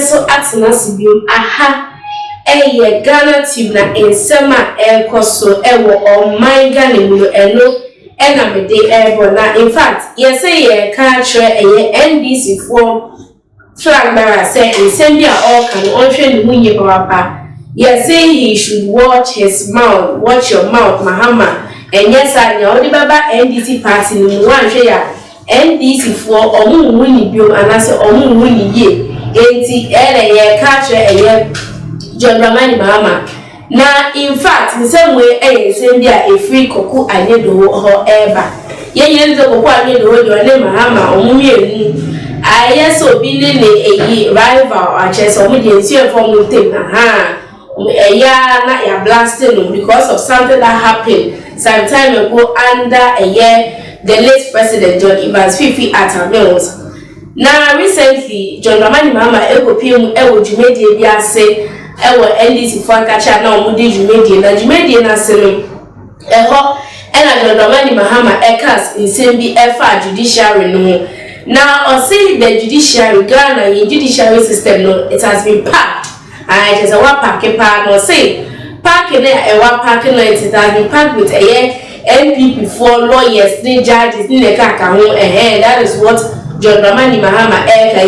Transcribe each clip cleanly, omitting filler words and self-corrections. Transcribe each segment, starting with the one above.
so atena sibiom aha eye Ghana team na ensema ekoso ewo oman Ghana mu eno ena mede ebo na in fact yes say ye ka kire eye NDC for flag bearer say ensem bia all kan onhwe ne munye papa yes say he should watch his mouth, watch your mouth Mahama and yes I know the baba NDC party ni mu anhwe ya NDC for omu munni biom anase omu munni ye enti ye ka kire eye John Dramani Mahama. Now, in fact, in some way, send there a free cocoa I need to however. Ye the cocoa I need to hold your name Mahama or Mummy. I yes so being a rival or chess or median from thing. Aha. A year not ya blasting because of something that happened some time ago under a year the late president John Evans Fifi at our mills. Now recently, John Dramani Mahama ewo Jumedi bia say ewo NDC for kacha na omudi Jumedi na selo eho ena John Dramani Mahama ekas insembi efa judiciary no. Now or say the judiciary Ghana in judiciary system no it has been packed. And it is a one packet part no say packing a one packet no it has been packed with a MPP for lawyers, three judges, that is what John Dramani Mahama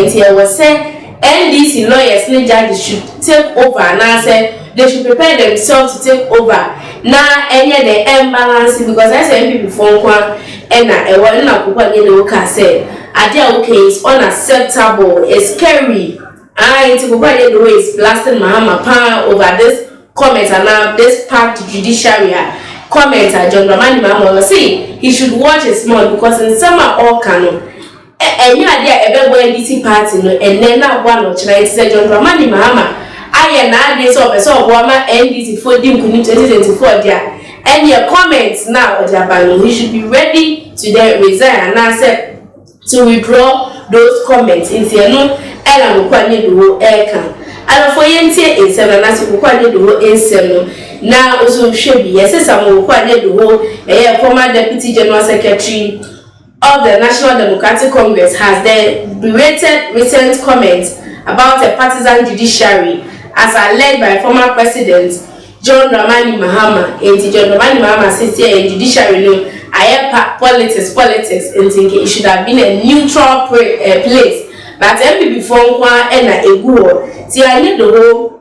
here was saying. NDC lawyers, three judges should take over, and I said they should prepare themselves to take over. Now, any the imbalance because I said MPP for one and I want to say, okay, it's unacceptable, it's scary. I to go by the way is blasting Mahama power over this comment and now this packed judiciary comment John Dramani Mahama say he should watch his mouth because in summer all canon and yeah there ever NDC party no and then that one of China said John Dramani Mahama I na this of so Obama NDC for dim 2024 there and your comments now Ojabano he should be ready to then resign and I said to withdraw those comments in no ela mkwanye do eka ala for yentie ensem na se mkwanye do ensem na oso hwebi yesesa mkwanye do former deputy general secretary of the National Democratic Congress has then berated recent comments about a partisan judiciary as alleged by former president John Dramani Mahama. And John Dramani Mahama says here in judiciary no politics and think it should have been a neutral place. But MPP for and a good. See, I need the whole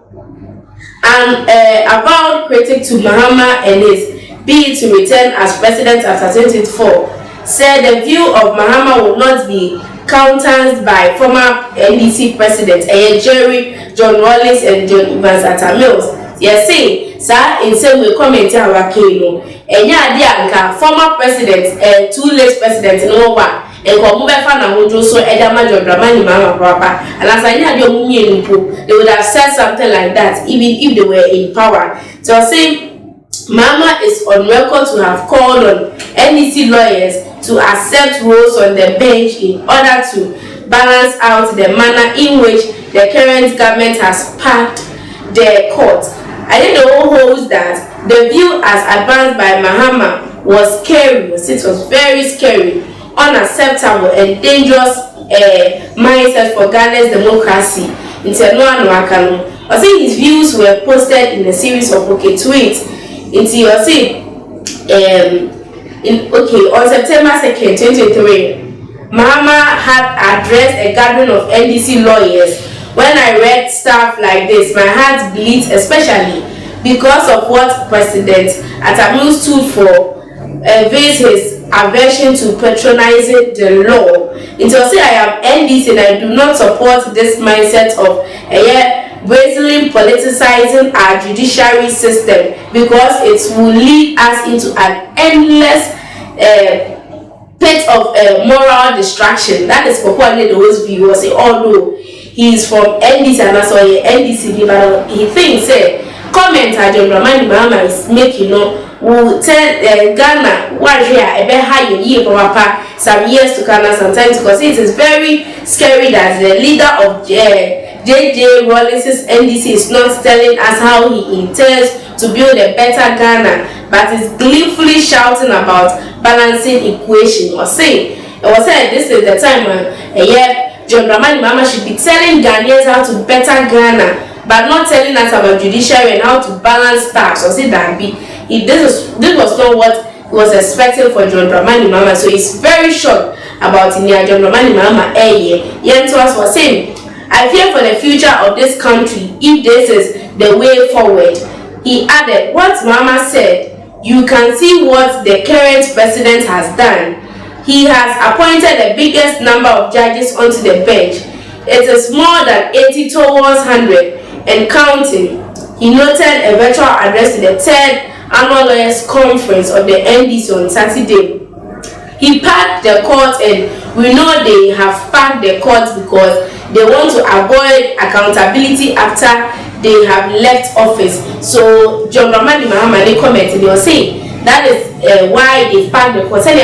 and about critic to Mahama and his bid to return as president after 2024 said the view of Mahama will not be countenanced by former NDC president Jerry, John Rawlings, and John Evans at Mills. Yes, say, sir, in same way comment our Kano. And yeah, former president, two late presidents in over. And for move fan and so Edama John Dramani Mahama proper. And as I know they would have said something like that even if they were in power. So I say Mahama is on record to have called on NDC lawyers to accept roles on the bench in order to balance out the manner in which the current government has packed the court. I think the whole holds that the view as advanced by Mahama was scary. It was very scary, unacceptable and dangerous mindset for Ghana's democracy. I think his views were posted in a series of tweets. On September 2nd, 2023, Mahama had addressed a gathering of NDC lawyers. When I read stuff like this, my heart bleeds, especially because of what President Atamu stood for, with his aversion to patronizing the law. Until say I am NDC and I do not support this mindset of brazenly politicizing our judiciary system because it will lead us into an endless pit of moral distraction. That is for what those viewers say, although he is from NDC and that's why NDC, but he thinks comment John Dramani Mahama is making will tell Ghana what here a bit higher year for some years to come sometimes because it is very scary that the leader of JJ Rawlings' NDC is not telling us how he intends to build a better Ghana, but is gleefully shouting about balancing equation or saying, it was said this is the time when John Dramani Mahama should be telling Ghanaians how to better Ghana, but not telling us about judiciary and how to balance tax. Or say that this was not what he was expecting for John Dramani Mahama. So he's very shocked about John Dramani Mahama. Yen to us was saying, I fear for the future of this country if this is the way forward. He added, what Mahama said, you can see what the current president has done. He has appointed the biggest number of judges onto the bench. It is more than 80 towards 100 and counting. He noted a virtual address to the 3rd annual lawyers conference of the NDC on Saturday. He packed the court, and we know they have packed the court because they want to avoid accountability after they have left office. So John Dramani Mahama they commented, they were saying that is why they packed the court. Say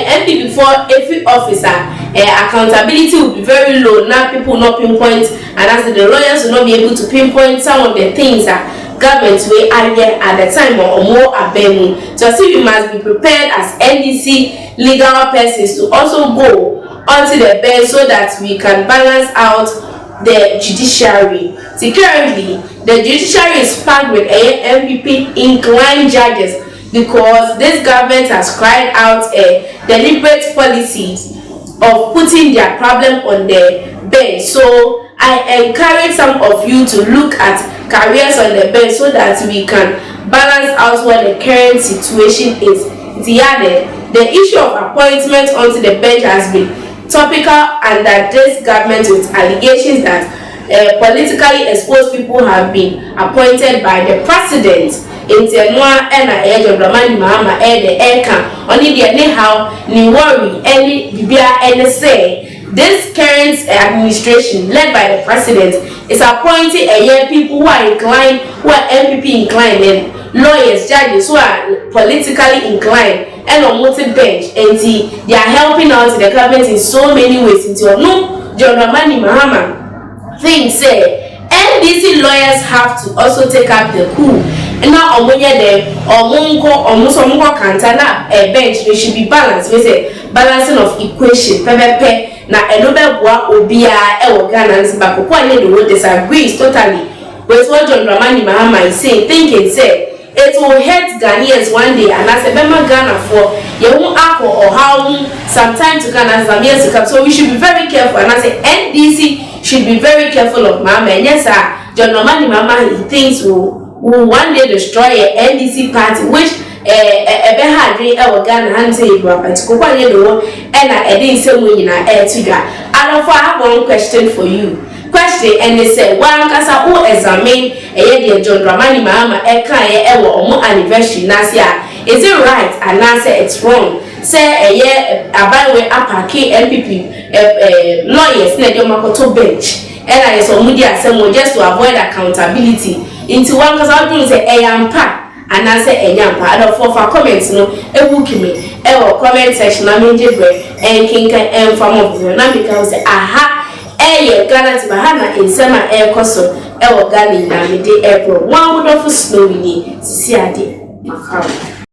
MP before every officer accountability will be very low. Now people will not pinpoint, and as the lawyers will not be able to pinpoint some of the things that government will argue at the time or more abemu. So we must be prepared as NDC legal persons to also go onto the bench so that we can balance out the judiciary. See, currently the judiciary is packed with MPP inclined judges because this government has cried out a deliberate policies of putting their problem on the bench. So I encourage some of you to look at careers on the bench so that we can balance out what the current situation is. He added, the issue of appointment onto the bench has been topical under this government with allegations that politically exposed people have been appointed by the president. In Tenua and John Dramani Mahama the Eka only the anyhow ni worry any bibia any say this current administration led by the president is appointing people who are inclined, who are MPP inclined, and lawyers, judges who are politically inclined and on multi bench, and they are helping out the government in so many ways. Until no John Dramani Mahama thing say NDC lawyers have to also take up the coup. And now almost kantana a bench they should be balanced. We say balancing of equation. Pepe na enobe bua obia Ghana back the world disagrees totally with what John Dramani Mahama is saying, thinking say it will hurt Ghanaians one day, and as a member Ghana for you won't apple or how some time to Ghana some years to come. So we should be very careful, and I say NDC should be very careful of Mahama. And yes, sir, John Dramani Mahama he thinks will one day destroy a NDC party, which a Ghana and say and I didn't say when you I don't have one question for you. Question, and they say one casa who examine a John Dramani Mahama anniversary nasia. Is it right? And answer it's wrong. Say a year about way up a MPP lawyers near your Makoto bench. And I saw media someone just to avoid accountability. Into one because I do say a yampa and I say a yampa. I don't for comments no a wookie me comment section I mean and king and from of the now because say aha Ghana to Mahama in summer air coso Ghana in April 1 would offer snowy see I did.